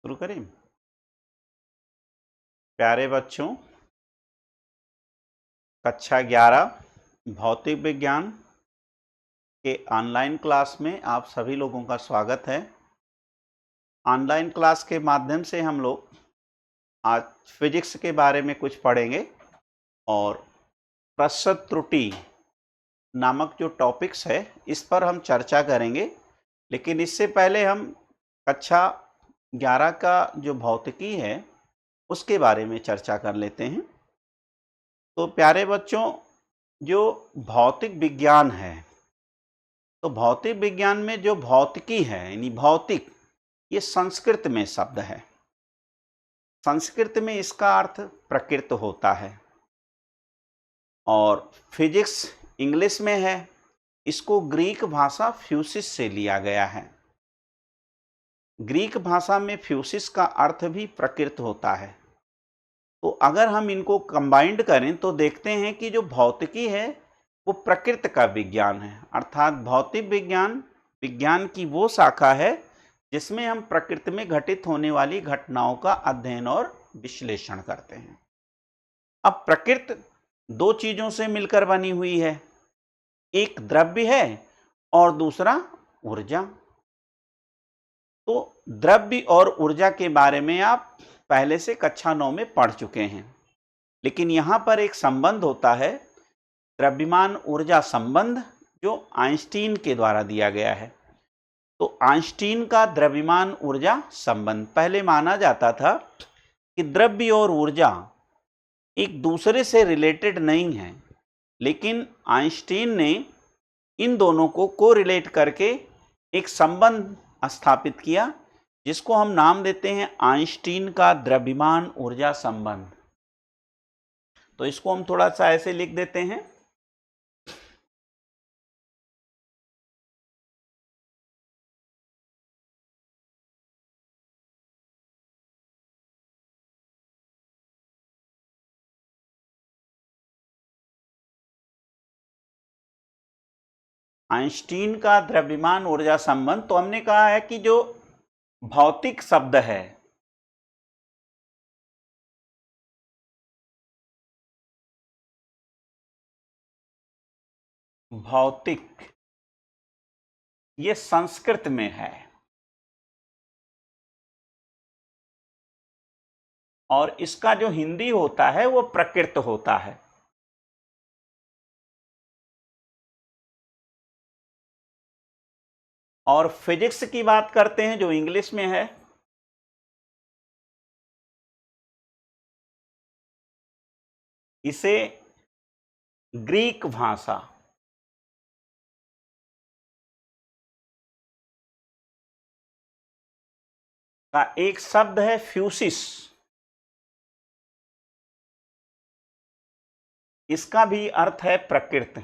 शुरू करें। प्यारे बच्चों, कक्षा 11 भौतिक विज्ञान के ऑनलाइन क्लास में आप सभी लोगों का स्वागत है। ऑनलाइन क्लास के माध्यम से हम लोग आज फिजिक्स के बारे में कुछ पढ़ेंगे और प्रसत त्रुटि नामक जो टॉपिक्स है इस पर हम चर्चा करेंगे। लेकिन इससे पहले हम कक्षा 11 का जो भौतिकी है उसके बारे में चर्चा कर लेते हैं। तो प्यारे बच्चों, जो भौतिक विज्ञान है, तो भौतिक विज्ञान में जो भौतिकी है यानी भौतिक, ये संस्कृत में शब्द है। संस्कृत में इसका अर्थ प्रकृति होता है और फिजिक्स इंग्लिश में है। इसको ग्रीक भाषा फ्यूसिस से लिया गया है। ग्रीक भाषा में फ्यूसिस का अर्थ भी प्रकृति होता है। तो अगर हम इनको कंबाइंड करें तो देखते हैं कि जो भौतिकी है वो प्रकृति का विज्ञान है, अर्थात भौतिक विज्ञान विज्ञान की वो शाखा है जिसमें हम प्रकृति में घटित होने वाली घटनाओं का अध्ययन और विश्लेषण करते हैं। अब प्रकृति दो चीजों से मिलकर बनी हुई है, एक द्रव्य है और दूसरा ऊर्जा। तो द्रव्य और ऊर्जा के बारे में आप पहले से कक्षा 9 में पढ़ चुके हैं, लेकिन यहां पर एक संबंध होता है, द्रव्यमान ऊर्जा संबंध, जो आइंस्टीन के द्वारा दिया गया है। तो आइंस्टीन का द्रव्यमान ऊर्जा संबंध, पहले माना जाता था कि द्रव्य और ऊर्जा एक दूसरे से रिलेटेड नहीं है, लेकिन आइंस्टीन ने इन दोनों को कोरिलेट करके एक संबंध स्थापित किया जिसको हम नाम देते हैं आइंस्टीन का द्रव्यमान ऊर्जा संबंध। तो इसको हम थोड़ा सा ऐसे लिख देते हैं। आइंस्टीन का द्रव्यमान ऊर्जा संबंध, तो हमने कहा है कि जो भौतिक शब्द है, भौतिक, ये संस्कृत में है और इसका जो हिंदी होता है वो प्रकृत होता है। और फिजिक्स की बात करते हैं जो इंग्लिश में है, इसे ग्रीक भाषा का एक शब्द है फ्यूसिस, इसका भी अर्थ है प्रकृति।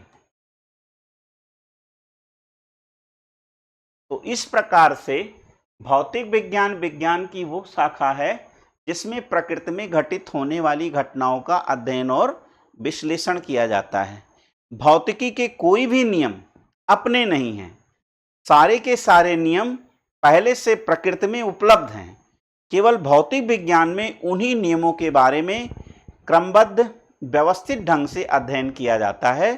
तो इस प्रकार से भौतिक विज्ञान विज्ञान की वो शाखा है जिसमें प्रकृति में घटित होने वाली घटनाओं का अध्ययन और विश्लेषण किया जाता है। भौतिकी के कोई भी नियम अपने नहीं हैं, सारे के सारे नियम पहले से प्रकृति में उपलब्ध हैं। केवल भौतिक विज्ञान में उन्हीं नियमों के बारे में क्रमबद्ध व्यवस्थित ढंग से अध्ययन किया जाता है।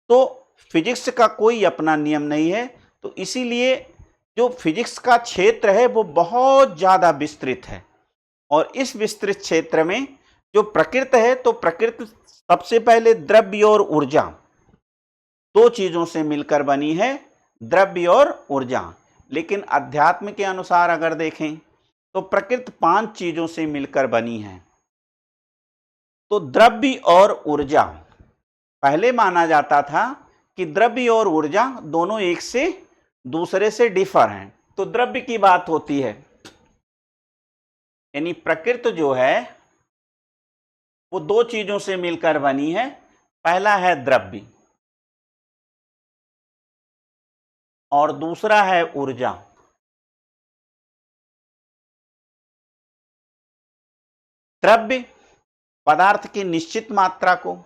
तो फिजिक्स का कोई अपना नियम नहीं है। तो इसीलिए जो फिजिक्स का क्षेत्र है वो बहुत ज़्यादा विस्तृत है और इस विस्तृत क्षेत्र में जो प्रकृति है, तो प्रकृति सबसे पहले द्रव्य और ऊर्जा दो चीज़ों से मिलकर बनी है, द्रव्य और ऊर्जा। लेकिन अध्यात्म के अनुसार अगर देखें तो प्रकृति 5 चीज़ों से मिलकर बनी है। तो द्रव्य और ऊर्जा, पहले माना जाता था कि द्रव्य और ऊर्जा दोनों एक से दूसरे से डिफर हैं। तो द्रव्य की बात होती है, यानी प्रकृति जो है वो दो चीजों से मिलकर बनी है। पहला है द्रव्य और दूसरा है ऊर्जा। द्रव्य पदार्थ की निश्चित मात्रा को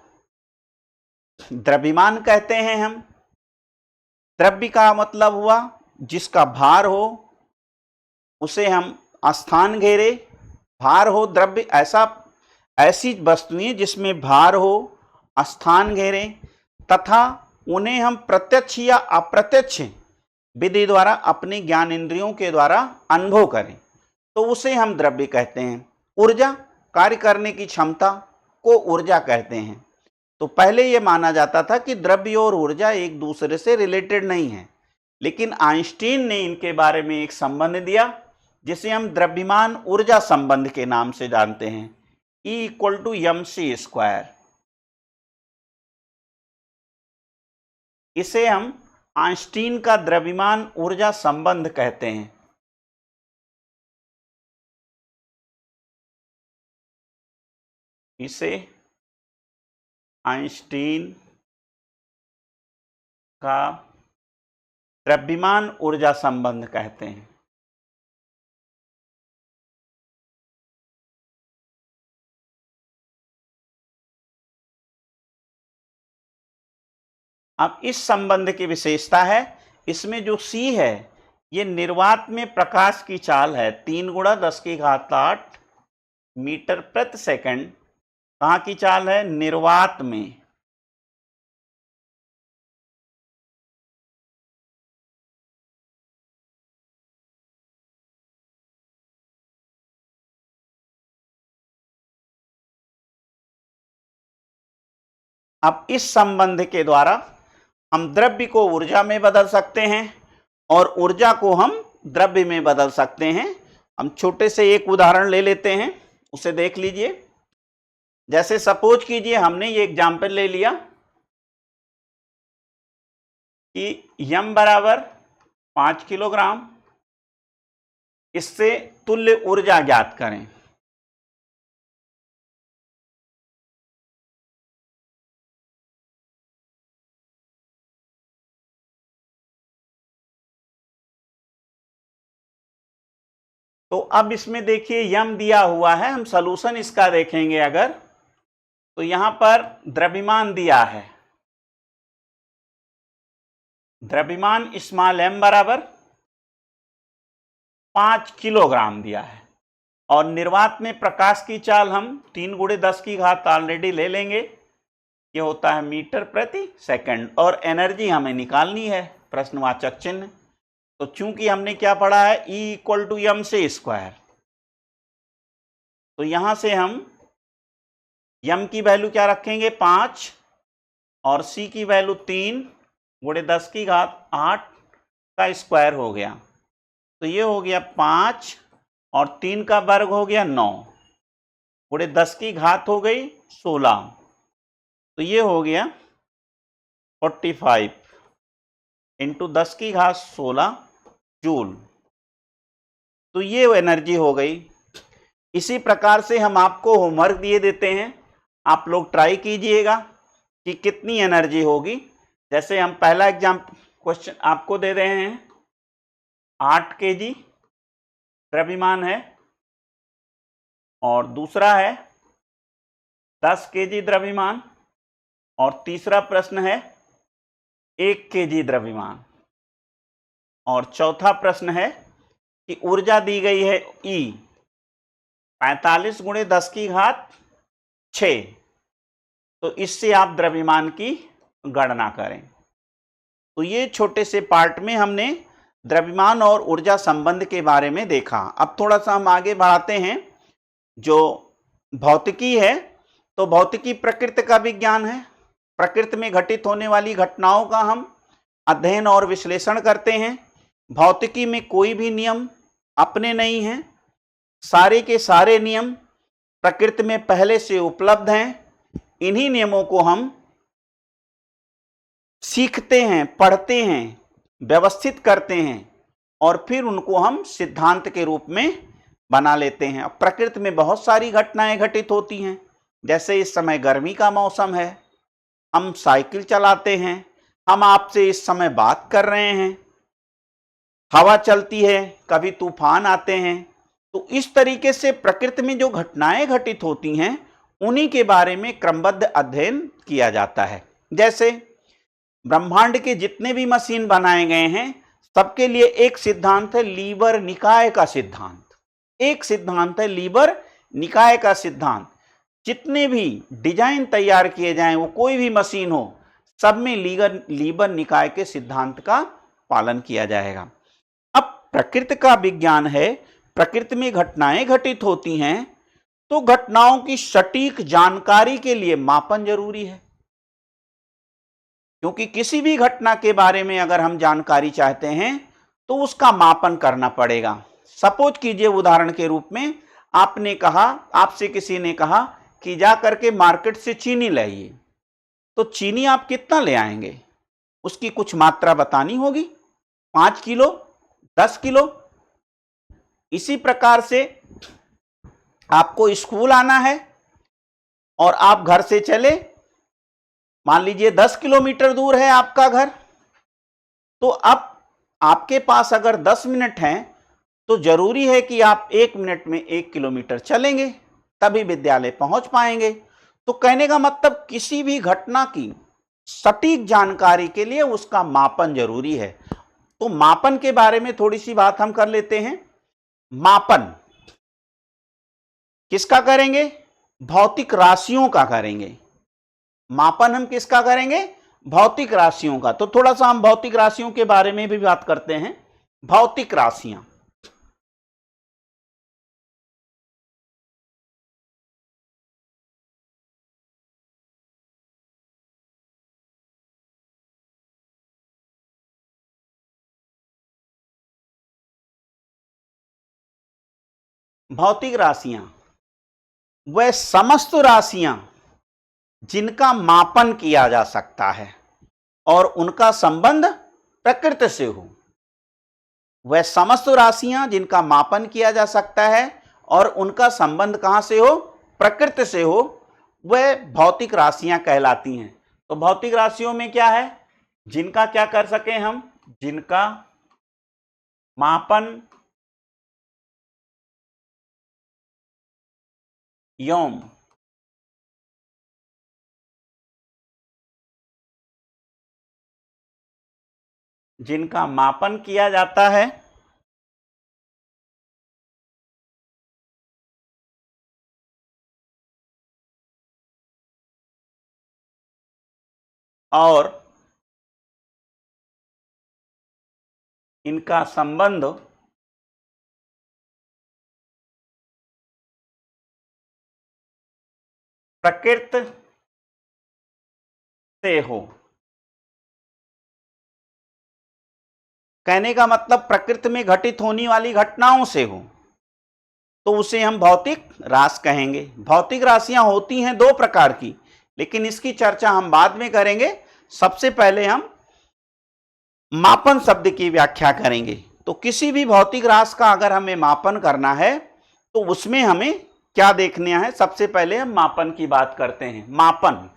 द्रव्यमान कहते हैं हम। द्रव्य का मतलब हुआ जिसका भार हो उसे हम स्थान घेरे, भार हो, द्रव्य ऐसी वस्तुएं जिसमें भार हो, स्थान घेरे तथा उन्हें हम प्रत्यक्ष या अप्रत्यक्ष विधि द्वारा अपने ज्ञान इंद्रियों के द्वारा अनुभव करें तो उसे हम द्रव्य कहते हैं। ऊर्जा, कार्य करने की क्षमता को ऊर्जा कहते हैं। तो पहले यह माना जाता था कि द्रव्य और ऊर्जा एक दूसरे से रिलेटेड नहीं है, लेकिन आइंस्टीन ने इनके बारे में एक संबंध दिया जिसे हम द्रव्यमान ऊर्जा संबंध के नाम से जानते हैं, E=mc²। इसे हम आइंस्टीन का द्रव्यमान ऊर्जा संबंध कहते हैं। इसे आइंस्टीन का द्रव्यमान ऊर्जा संबंध कहते हैं। अब इस संबंध की विशेषता है, इसमें जो C है ये निर्वात में प्रकाश की चाल है 3 × 10⁸ मीटर प्रति सेकंड। कहाँ की चाल है? निर्वात में। अब इस संबंध के द्वारा हम द्रव्य को ऊर्जा में बदल सकते हैं और ऊर्जा को हम द्रव्य में बदल सकते हैं। हम छोटे से एक उदाहरण ले लेते हैं, उसे देख लीजिए। जैसे सपोज कीजिए हमने ये एग्जाम्पल ले लिया कि यम बराबर 5 किलोग्राम, इससे तुल्य ऊर्जा ज्ञात करें। तो अब इसमें देखिए यम दिया हुआ है, हम सलूशन इसका देखेंगे अगर, तो यहां पर द्रव्यमान दिया है, द्रव्यमान स्मॉल m बराबर 5 किलोग्राम दिया है और निर्वात में प्रकाश की चाल हम 3 × 10⁻⁴ ऑलरेडी ले लेंगे, ये होता है मीटर प्रति सेकंड और एनर्जी हमें निकालनी है, प्रश्नवाचक चिन्ह। तो चूंकि हमने क्या पढ़ा है E=mc², तो यहां से हम m की वैल्यू क्या रखेंगे 5 और c की वैल्यू 3 × 10⁸ का स्क्वायर हो गया। तो ये हो गया 5 और 3 का वर्ग हो गया 9 × 10⁻⁴ हो गई 16, तो ये हो गया 45 × 10⁻16 जूल। तो ये एनर्जी हो गई। इसी प्रकार से हम आपको होमवर्क दिए देते हैं, आप लोग ट्राई कीजिएगा कि कितनी एनर्जी होगी। जैसे हम पहला क्वेश्चन आपको दे रहे हैं, 8 kg द्रव्यमान है और दूसरा है 10 kg द्रव्यमान और तीसरा प्रश्न है 1 kg द्रव्यमान और चौथा प्रश्न है कि ऊर्जा दी गई है E 45 × 10⁻⁶। तो इससे आप द्रव्यमान की गणना करें। तो ये छोटे से पार्ट में हमने द्रव्यमान और ऊर्जा संबंध के बारे में देखा। अब थोड़ा सा हम आगे बढ़ाते हैं। जो भौतिकी है, तो भौतिकी प्रकृति का विज्ञान है। प्रकृति में घटित होने वाली घटनाओं का हम अध्ययन और विश्लेषण करते हैं। भौतिकी में कोई भी नियम अपने नहीं हैं, सारे के सारे नियम प्रकृति में पहले से उपलब्ध हैं। इन्हीं नियमों को हम सीखते हैं, पढ़ते हैं, व्यवस्थित करते हैं और फिर उनको हम सिद्धांत के रूप में बना लेते हैं। अब प्रकृति में बहुत सारी घटनाएं घटित होती हैं, जैसे इस समय गर्मी का मौसम है, हम साइकिल चलाते हैं, हम आपसे इस समय बात कर रहे हैं, हवा चलती है, कभी तूफान आते हैं। तो इस तरीके से प्रकृति में जो घटनाएं घटित होती हैं उन्हीं के बारे में क्रमबद्ध अध्ययन किया जाता है। जैसे ब्रह्मांड के जितने भी मशीन बनाए गए हैं सबके लिए एक सिद्धांत है, लीवर निकाय का सिद्धांत। एक सिद्धांत है लीबर निकाय का सिद्धांत। जितने भी डिजाइन तैयार किए जाएं, वो कोई भी मशीन हो, सब में लीबर निकाय के सिद्धांत का पालन किया जाएगा। अब प्रकृति का विज्ञान है, प्रकृति में घटनाएं घटित होती हैं, तो घटनाओं की सटीक जानकारी के लिए मापन जरूरी है। क्योंकि किसी भी घटना के बारे में अगर हम जानकारी चाहते हैं तो उसका मापन करना पड़ेगा। सपोज कीजिए, उदाहरण के रूप में आपने कहा, आपसे किसी ने कहा कि जा करके मार्केट से चीनी लाइए, तो चीनी आप कितना ले आएंगे, उसकी कुछ मात्रा बतानी होगी, 5 किलो, 10 किलो। इसी प्रकार से आपको स्कूल आना है और आप घर से चले, मान लीजिए 10 किलोमीटर दूर है आपका घर, तो अब आपके पास अगर 10 मिनट हैं तो जरूरी है कि आप 1 मिनट में 1 किलोमीटर चलेंगे, तभी विद्यालय पहुंच पाएंगे। तो कहने का मतलब किसी भी घटना की सटीक जानकारी के लिए उसका मापन जरूरी है। तो मापन के बारे में थोड़ी सी बात हम कर लेते हैं। मापन किसका करेंगे? भौतिक राशियों का करेंगे। मापन हम किसका करेंगे? भौतिक राशियों का। तो थोड़ा सा हम भौतिक राशियों के बारे में भी बात करते हैं। भौतिक राशियां, भौतिक राशियां वह समस्त राशियां जिनका मापन किया जा सकता है और उनका संबंध प्रकृति से हो। वह समस्त राशियां जिनका मापन किया जा सकता है और उनका संबंध कहां से हो? प्रकृति से हो, वह भौतिक राशियां कहलाती हैं। तो भौतिक राशियों में क्या है? जिनका क्या कर सके हम? जिनका मापन एवं जिनका मापन किया जाता है और इनका संबंध प्रकृति से हो। कहने का मतलब प्रकृति में घटित होने वाली घटनाओं से हो, तो उसे हम भौतिक राशि कहेंगे। भौतिक राशियां होती हैं दो प्रकार की, लेकिन इसकी चर्चा हम बाद में करेंगे। सबसे पहले हम मापन शब्द की व्याख्या करेंगे। तो किसी भी भौतिक राशि का अगर हमें मापन करना है तो उसमें हमें क्या देखना है? सबसे पहले हम मापन की बात करते हैं। मापन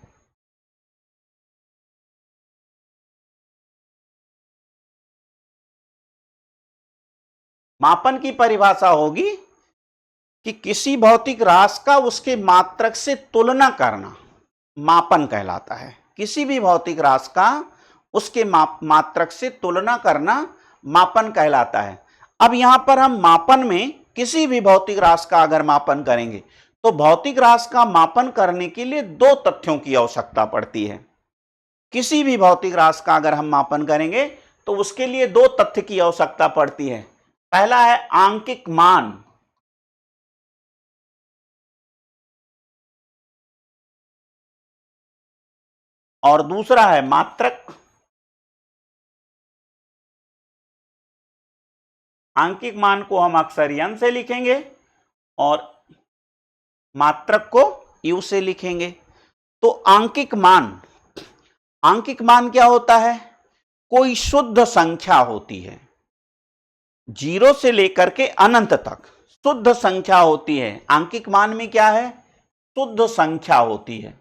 मापन की परिभाषा होगी कि किसी भौतिक राशि का उसके मात्रक से तुलना करना मापन कहलाता है। किसी भी भौतिक राशि का उसके मात्रक से तुलना करना मापन कहलाता है। अब यहां पर हम मापन में किसी भी भौतिक राशि का अगर मापन करेंगे तो भौतिक राशि का मापन करने के लिए दो तथ्यों की आवश्यकता पड़ती है। किसी भी भौतिक राशि का अगर हम मापन करेंगे तो उसके लिए दो तथ्य की आवश्यकता पड़ती है। पहला है आंकिक मान, और दूसरा है मात्रक। आंकिक मान को हम अक्सर यन से लिखेंगे और मात्रक को यू से लिखेंगे। तो आंकिक मान क्या होता है? कोई शुद्ध संख्या होती है, 0 से लेकर के अनंत तक शुद्ध संख्या होती है। आंकिक मान में क्या है? शुद्ध संख्या होती है।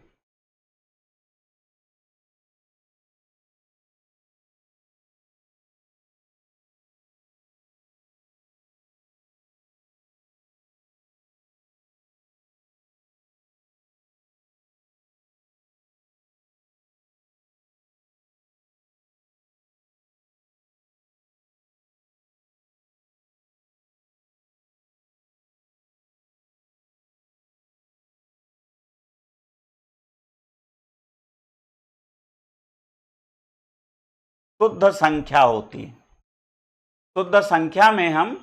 शुद्ध संख्या होती है। शुद्ध संख्या में हम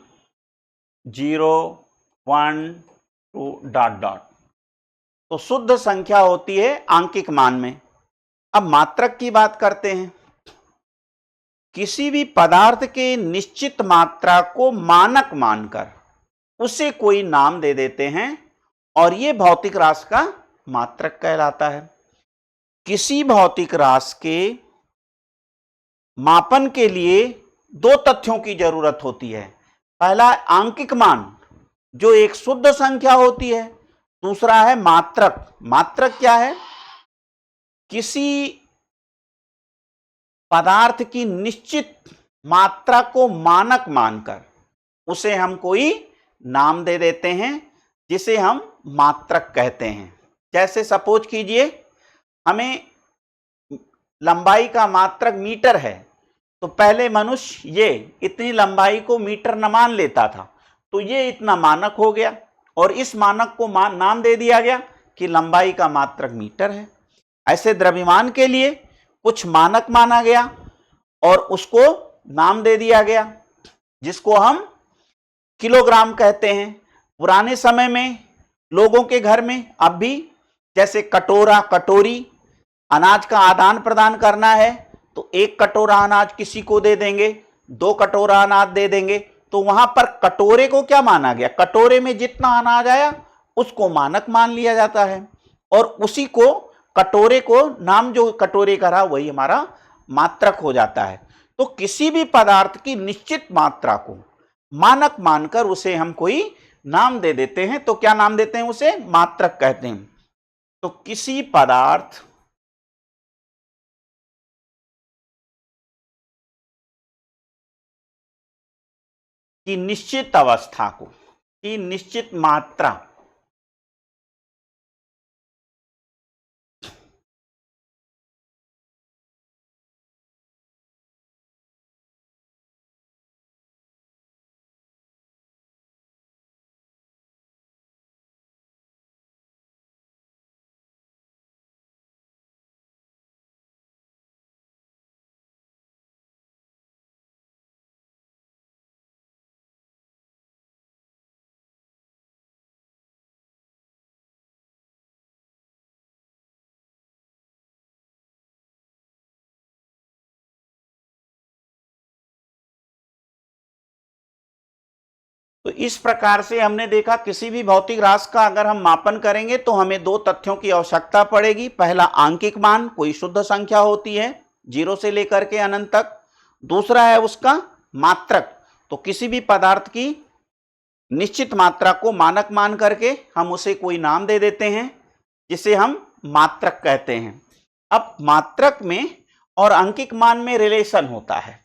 0, 1, 2 डॉट डॉट, तो शुद्ध संख्या होती है आंकिक मान में। अब मात्रक की बात करते हैं। किसी भी पदार्थ के निश्चित मात्रा को मानक मानकर उसे कोई नाम दे देते हैं और यह भौतिक राशि का मात्रक कहलाता है। किसी भौतिक राशि के मापन के लिए दो तथ्यों की जरूरत होती है। पहला आंकिक मान जो एक शुद्ध संख्या होती है, दूसरा है मात्रक। मात्रक क्या है? किसी पदार्थ की निश्चित मात्रा को मानक मानकर उसे हम कोई नाम दे देते हैं जिसे हम मात्रक कहते हैं। जैसे सपोज कीजिए हमें लंबाई का मात्रक मीटर है, तो पहले मनुष्य ये इतनी लंबाई को मीटर न मान लेता था, तो ये इतना मानक हो गया और इस मानक को नाम दे दिया गया कि लंबाई का मात्रक मीटर है। ऐसे द्रव्यमान के लिए कुछ मानक माना गया और उसको नाम दे दिया गया जिसको हम किलोग्राम कहते हैं। पुराने समय में लोगों के घर में अब भी जैसे कटोरा, कटोरी, अनाज का आदान प्रदान करना है तो एक कटोरा अनाज किसी को दे देंगे, दो कटोरा अनाज दे देंगे, तो वहां पर कटोरे को क्या माना गया? कटोरे में जितना अनाज आया उसको मानक मान लिया जाता है और उसी को कटोरे को नाम जो कटोरे का रहा वही हमारा मात्रक हो जाता है। तो किसी भी पदार्थ की निश्चित मात्रा को मानक मानकर उसे हम कोई नाम दे देते हैं, तो क्या नाम देते हैं? उसे मात्रक कहते हैं। तो किसी पदार्थ की निश्चित अवस्था को, की निश्चित मात्रा तो इस प्रकार से हमने देखा किसी भी भौतिक राशि का अगर हम मापन करेंगे तो हमें दो तथ्यों की आवश्यकता पड़ेगी। पहला आंकिक मान, कोई शुद्ध संख्या होती है 0 से लेकर के अनंत तक। दूसरा है उसका मात्रक, तो किसी भी पदार्थ की निश्चित मात्रा को मानक मान करके हम उसे कोई नाम दे देते हैं जिसे हम मात्रक कहते हैं। अब मात्रक में और अंकिक मान में रिलेशन होता है।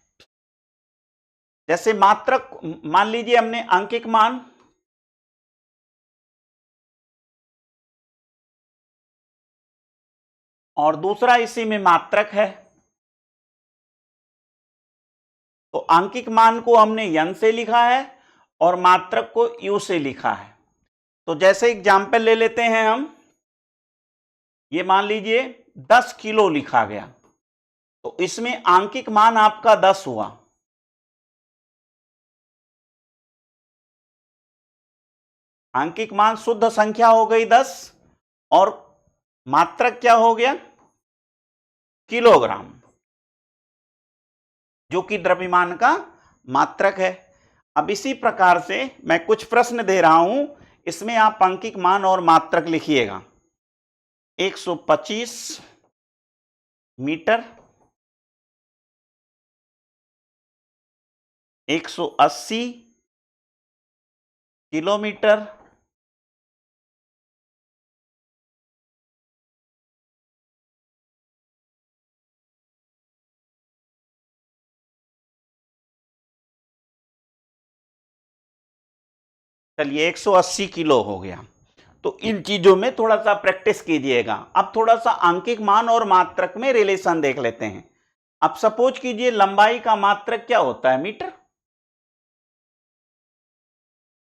जैसे मात्रक, मान लीजिए हमने अंकिक मान और दूसरा इसी में मात्रक है, तो अंकिक मान को हमने यन से लिखा है और मात्रक को यू से लिखा है। तो जैसे एग्जाम्पल ले लेते हैं हम, ये मान लीजिए 10 किलो लिखा गया, तो इसमें आंकिक मान आपका 10 हुआ। आंकिक मान शुद्ध संख्या हो गई 10 और मात्रक क्या हो गया? किलोग्राम, जो कि द्रव्यमान का मात्रक है। अब इसी प्रकार से मैं कुछ प्रश्न दे रहा हूं, इसमें आप अंकिक मान और मात्रक लिखिएगा। 125 मीटर, 180 किलोमीटर, 180 किलो हो गया। तो इन चीजों में थोड़ा सा प्रैक्टिस कीजिएगा। अब थोड़ा सा अंकिक मान और मात्रक में रिलेशन देख लेते हैं। अब सपोज कीजिए लंबाई का मात्रक क्या होता है? मीटर।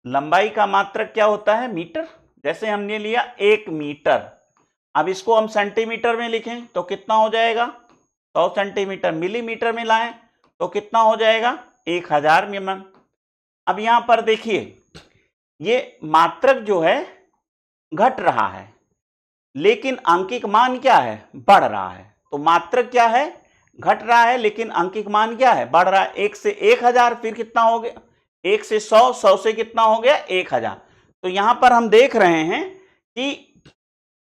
लंबाई का मात्रक क्या होता है? मीटर। जैसे हमने लिया 1 मीटर, अब इसको हम सेंटीमीटर में लिखें तो कितना हो जाएगा? 100 सेंटीमीटर मिलीमीटर में लाएं तो कितना हो जाएगा 1000 mm। अब यहां पर देखिए ये मात्रक जो है घट रहा है लेकिन अंकिक मान क्या है, बढ़ रहा है। तो मात्रक क्या है, घट रहा है, लेकिन अंकिक मान क्या है, बढ़ रहा है। 1 से 1000 फिर कितना हो गया, 1 से 100, 100 से कितना हो गया 1000। तो यहां पर हम देख रहे हैं कि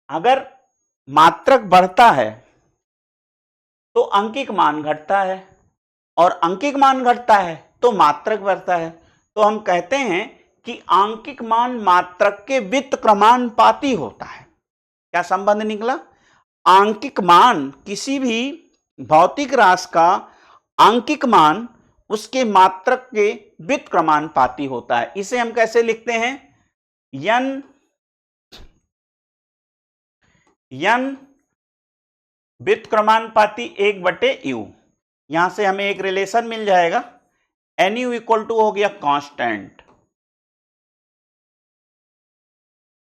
अगर मात्रक बढ़ता है तो अंकिक मान घटता है, और अंकिक मान घटता है तो मात्रक बढ़ता है। तो हम कहते हैं कि आंकिक मान मात्रक के व्युत्क्रमानुपाती होता है। क्या संबंध निकला, आंकिक मान किसी भी भौतिक राशि का आंकिक मान उसके मात्रक के व्युत्क्रमानुपाती होता है। इसे हम कैसे लिखते हैं, n व्युत्क्रमानुपाती 1/u। यहां से हमें एक रिलेशन मिल जाएगा, NU इक्वल टू हो गया कांस्टेंट।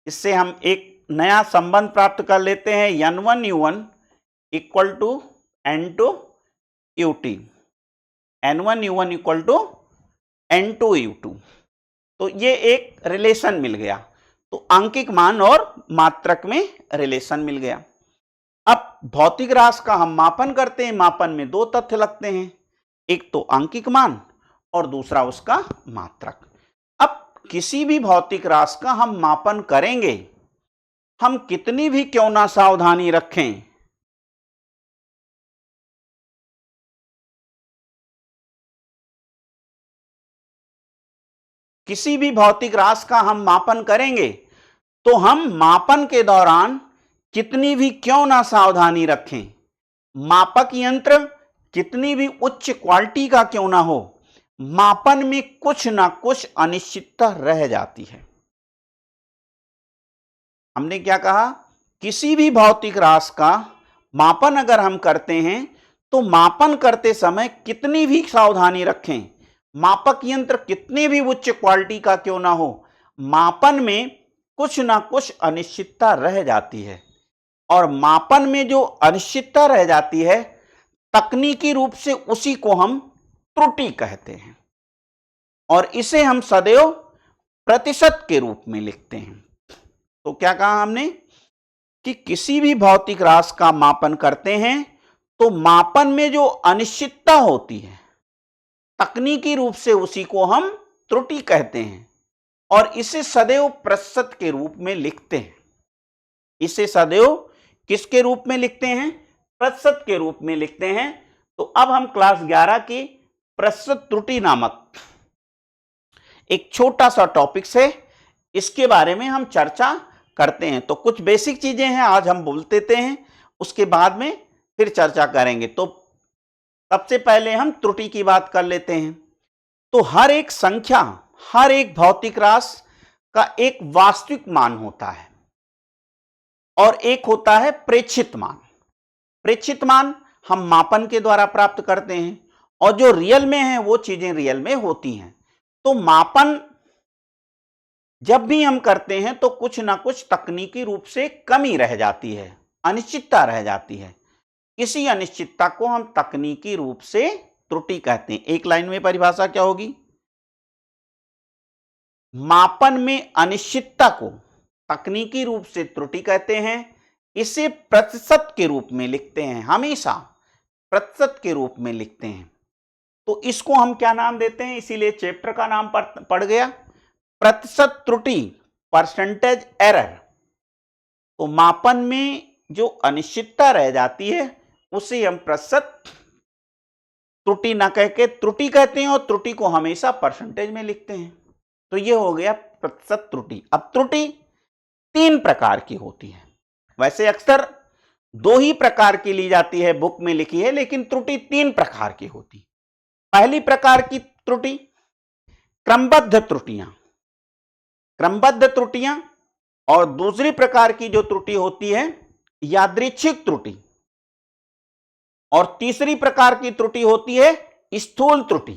इससे हम एक नया संबंध प्राप्त कर लेते हैं, N1U1 equal to N2U2, N1U1 equal to N2U2। तो ये एक रिलेशन मिल गया। तो आंकिक मान और मात्रक में रिलेशन मिल गया। अब भौतिक राशि का हम मापन करते हैं, मापन में दो तथ्य लगते हैं, एक तो आंकिक मान और दूसरा उसका मात्रक। अब किसी भी भौतिक राशि का हम मापन करेंगे, हम कितनी भी क्यों ना सावधानी रखें, किसी भी भौतिक राशि का हम मापन करेंगे तो हम मापन के दौरान कितनी भी क्यों ना सावधानी रखें, मापक यंत्र कितनी भी उच्च क्वालिटी का क्यों ना हो, मापन में कुछ ना कुछ अनिश्चितता रह जाती है। हमने क्या कहा, किसी भी भौतिक राशि का मापन अगर हम करते हैं तो मापन करते समय कितनी भी सावधानी रखें, मापक यंत्र कितने भी उच्च क्वालिटी का क्यों ना हो, मापन में कुछ ना कुछ अनिश्चितता रह जाती है। और मापन में जो अनिश्चितता रह जाती है, तकनीकी रूप से उसी को हम त्रुटि कहते हैं, और इसे हम सदैव प्रतिशत के रूप में लिखते हैं। तो क्या कहा हमने कि किसी भी भौतिक राशि का मापन करते हैं तो मापन में जो अनिश्चितता होती है, तकनीकी रूप से उसी को हम त्रुटि कहते हैं, और इसे सदैव प्रतिशत के रूप में लिखते हैं। इसे सदैव किसके रूप में लिखते हैं, प्रतिशत के रूप में लिखते हैं। तो अब हम क्लास 11 की प्रतिशत त्रुटि नामक एक छोटा सा टॉपिक से इसके बारे में हम चर्चा करते हैं। तो कुछ बेसिक चीजें हैं आज हम बोल देते हैं, उसके बाद में फिर चर्चा करेंगे। तो सबसे पहले हम त्रुटि की बात कर लेते हैं। तो हर एक संख्या, हर एक भौतिक राशि का एक वास्तविक मान होता है और एक होता है प्रेक्षित मान। प्रेक्षित मान हम मापन के द्वारा प्राप्त करते हैं, और जो रियल में है वो चीजें रियल में होती हैं। तो मापन जब भी हम करते हैं तो कुछ ना कुछ तकनीकी रूप से कमी रह जाती है, अनिश्चितता रह जाती है। इसी अनिश्चितता को हम तकनीकी रूप से त्रुटि कहते हैं। एक लाइन में परिभाषा क्या होगी, मापन में अनिश्चितता को तकनीकी रूप से त्रुटि कहते हैं। इसे प्रतिशत के रूप में लिखते हैं, हमेशा प्रतिशत के रूप में लिखते हैं। तो इसको हम क्या नाम देते हैं, इसीलिए चैप्टर का नाम पड़ गया प्रतिशत त्रुटि, परसेंटेज एरर। तो मापन में जो अनिश्चितता रह जाती है उसे हम प्रतिशत त्रुटि ना कह के त्रुटि कहते हैं, और त्रुटि को हमेशा परसेंटेज में लिखते हैं। तो ये हो गया प्रतिशत त्रुटि। अब त्रुटि 3 प्रकार की होती है, वैसे अक्सर 2 ही प्रकार की ली जाती है, बुक में लिखी है, लेकिन त्रुटि 3 प्रकार की होती है। पहली प्रकार की त्रुटि क्रमबद्ध त्रुटियां, क्रमबद्ध त्रुटियां, और दूसरी प्रकार की जो त्रुटि होती है यादृच्छिक त्रुटि, और तीसरी प्रकार की त्रुटि होती है स्थूल त्रुटि।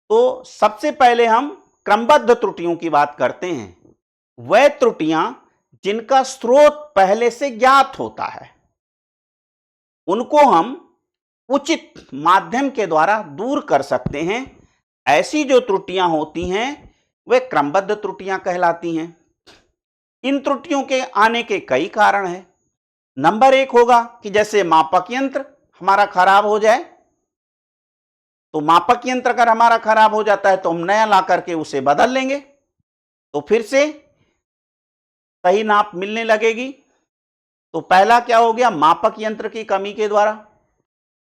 तो सबसे पहले हम क्रमबद्ध त्रुटियों की बात करते हैं। वह त्रुटियां जिनका स्रोत पहले से ज्ञात होता है, उनको हम उचित माध्यम के द्वारा दूर कर सकते हैं। ऐसी जो त्रुटियां होती हैं वे क्रमबद्ध त्रुटियां कहलाती हैं। इन त्रुटियों के आने के कई कारण हैं। नंबर एक होगा कि जैसे मापक यंत्र हमारा खराब हो जाए, तो मापक यंत्र अगर हमारा खराब हो जाता है तो हम नया ला करके उसे बदल लेंगे, तो फिर से सही नाप मिलने लगेगी। तो पहला क्या हो गया, मापक यंत्र की कमी के द्वारा।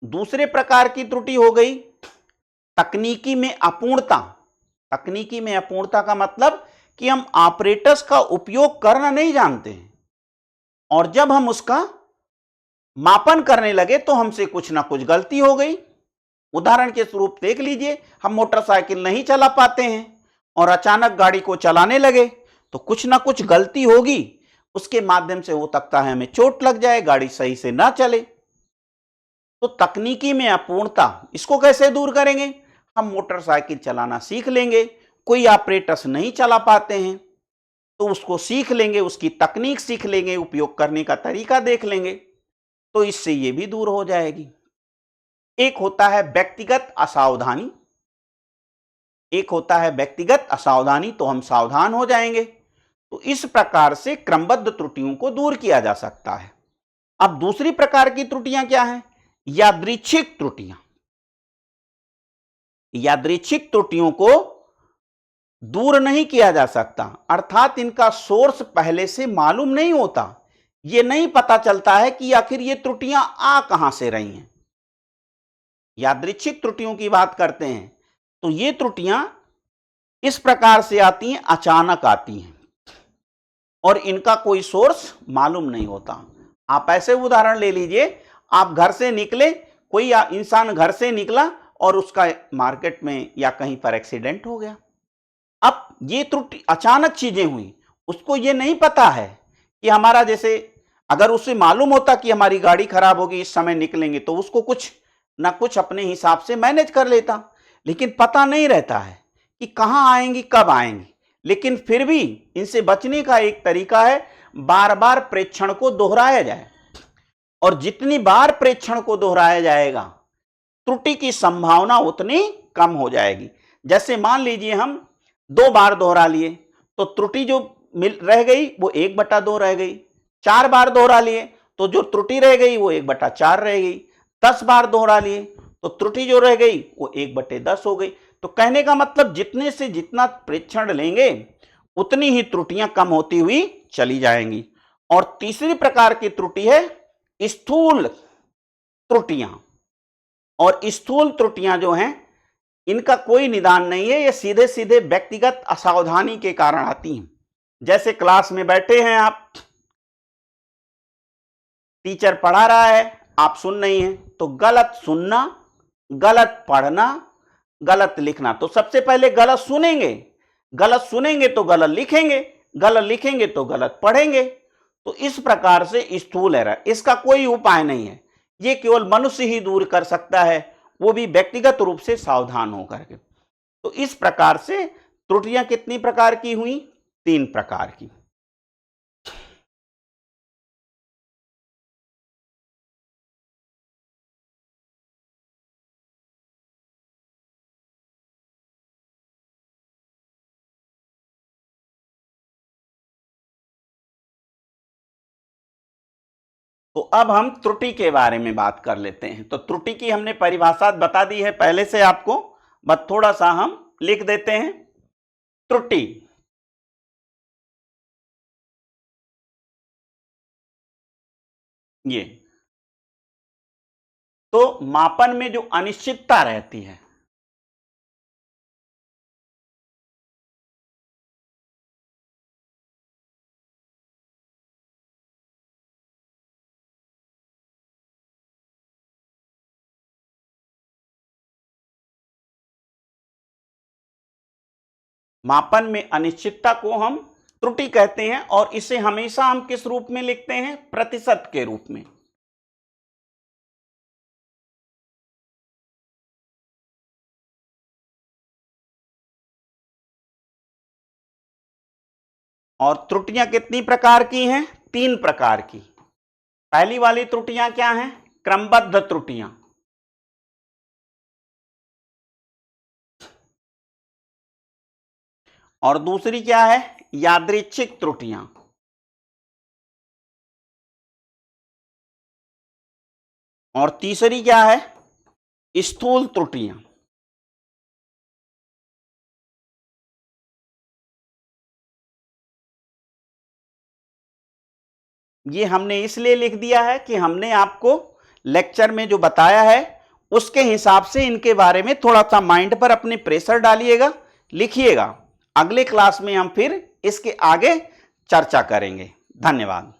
दूसरे प्रकार की त्रुटि हो गई तकनीकी में अपूर्णता। तकनीकी में अपूर्णता का मतलब कि हम ऑपरेटर्स का उपयोग करना नहीं जानते हैं, और जब हम उसका मापन करने लगे तो हमसे कुछ ना कुछ गलती हो गई। उदाहरण के स्वरूप देख लीजिए, हम मोटरसाइकिल नहीं चला पाते हैं और अचानक गाड़ी को चलाने लगे तो कुछ ना कुछ गलती होगी, उसके माध्यम से हो सकता है हमें चोट लग जाए, गाड़ी सही से ना चले। तो तकनीकी में अपूर्णता, इसको कैसे दूर करेंगे? हम मोटरसाइकिल चलाना सीख लेंगे। कोई ऑपरेटर्स नहीं चला पाते हैं तो उसको सीख लेंगे, उसकी तकनीक सीख लेंगे, उपयोग करने का तरीका देख लेंगे, तो इससे ये भी दूर हो जाएगी। एक होता है व्यक्तिगत असावधानी, एक होता है व्यक्तिगत असावधानी, तो हम सावधान हो जाएंगे। तो इस प्रकार से क्रमबद्ध त्रुटियों को दूर किया जा सकता है। अब दूसरी प्रकार की त्रुटियां क्या हैं? यादृच्छिक त्रुटियां। यादृच्छिक त्रुटियों को दूर नहीं किया जा सकता, अर्थात इनका सोर्स पहले से मालूम नहीं होता। यह नहीं पता चलता है कि आखिर ये त्रुटियां आ कहां से रही हैं। यादृच्छिक त्रुटियों की बात करते हैं तो ये त्रुटियां इस प्रकार से आती हैं, अचानक आती हैं और इनका कोई सोर्स मालूम नहीं होता। आप ऐसे उदाहरण ले लीजिए, आप घर से निकले, कोई इंसान घर से निकला और उसका मार्केट में या कहीं पर एक्सीडेंट हो गया। अब ये त्रुटि अचानक चीजें हुई, उसको ये नहीं पता है कि हमारा, जैसे अगर उसे मालूम होता कि हमारी गाड़ी खराब होगी, इस समय निकलेंगे, तो उसको कुछ ना कुछ अपने हिसाब से मैनेज कर लेता। लेकिन पता नहीं रहता है कि कहां आएंगी, कब आएंगी। लेकिन फिर भी इनसे बचने का एक तरीका है, बार बार प्रेक्षण को दोहराया जाए, और जितनी बार प्रेक्षण को दोहराया जाएगा त्रुटि की संभावना उतनी कम हो जाएगी। जैसे मान लीजिए हम 2 बार दोहरा लिए तो त्रुटि जो रह गई वो 1/2 रह गई। 4 बार दोहरा लिए तो जो त्रुटि रह गई वो 1/4 रह गई। 10 बार दोहरा लिए तो त्रुटि जो रह गई वो 1/10 हो गई। तो कहने का मतलब जितने से जितना प्रेक्षण लेंगे उतनी ही त्रुटियां कम होती हुई चली जाएंगी। और तीसरी प्रकार की त्रुटि है स्थूल त्रुटियां। और स्थूल त्रुटियां जो हैं इनका कोई निदान नहीं है, ये सीधे सीधे व्यक्तिगत असावधानी के कारण आती हैं। जैसे क्लास में बैठे हैं आप, टीचर पढ़ा रहा है, आप सुन नहीं है, तो गलत सुनना, गलत पढ़ना, गलत लिखना। तो सबसे पहले गलत सुनेंगे, गलत सुनेंगे तो गलत लिखेंगे, गलत लिखेंगे तो गलत पढ़ेंगे। तो इस प्रकार से स्थूल एरर, इसका कोई उपाय नहीं है, ये केवल मनुष्य ही दूर कर सकता है, वो भी व्यक्तिगत रूप से सावधान होकर के। तो इस प्रकार से त्रुटियां कितनी प्रकार की हुई? 3 प्रकार की। तो अब हम त्रुटि के बारे में बात कर लेते हैं। तो त्रुटि की हमने परिभाषा बता दी है पहले से आपको, बस थोड़ा सा हम लिख देते हैं। त्रुटि ये तो मापन में जो अनिश्चितता रहती है, मापन में अनिश्चितता को हम त्रुटि कहते हैं, और इसे हमेशा हम किस रूप में लिखते हैं? प्रतिशत के रूप में। और त्रुटियां कितनी प्रकार की हैं? 3 प्रकार की। पहली वाली त्रुटियां क्या हैं? क्रमबद्ध त्रुटियां। और दूसरी क्या है? यादृच्छिक त्रुटियां। और तीसरी क्या है? स्थूल त्रुटियां। ये हमने इसलिए लिख दिया है कि हमने आपको लेक्चर में जो बताया है उसके हिसाब से इनके बारे में थोड़ा सा माइंड पर अपने प्रेशर डालिएगा, लिखिएगा। अगले क्लास में हम फिर इसके आगे चर्चा करेंगे। धन्यवाद।